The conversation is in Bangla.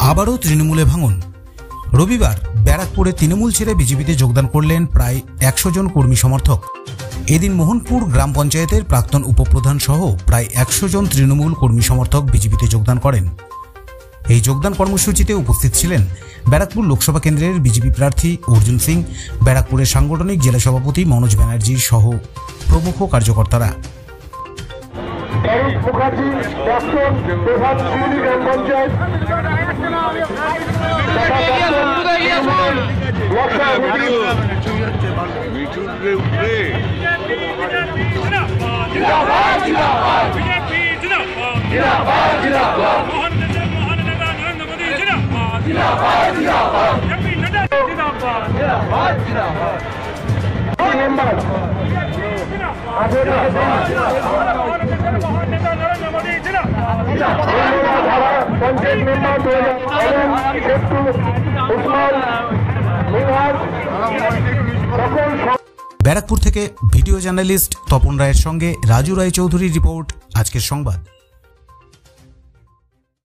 আবারও তৃণমূলে ভাঙন। রবিবার ব্যারাকপুরে তৃণমূল ছেড়ে বিজেপিতে যোগদান করলেন প্রায় 100 জন কর্মী সমর্থক। এদিন মোহনপুর গ্রাম পঞ্চায়েতের প্রাক্তন উপপ্রধান সহ প্রায় 100 জন তৃণমূল কর্মী সমর্থক বিজেপিতে যোগদান করেন। এই যোগদান কর্মসূচিতে উপস্থিত ছিলেন ব্যারাকপুর লোকসভা কেন্দ্রের বিজেপি প্রার্থী অর্জুন সিং, ব্যারাকপুরের সাংগঠনিক জেলা সভাপতি মনোজ ব্যানার্জি সহ প্রমুখ কার্যকর্তারা। ব্যারাকপুর থেকে ভিডিও জার্নালিস্ট তপন রায়ের সঙ্গে রাজু রায় চৌধুরীর রিপোর্ট, আজকের সংবাদ।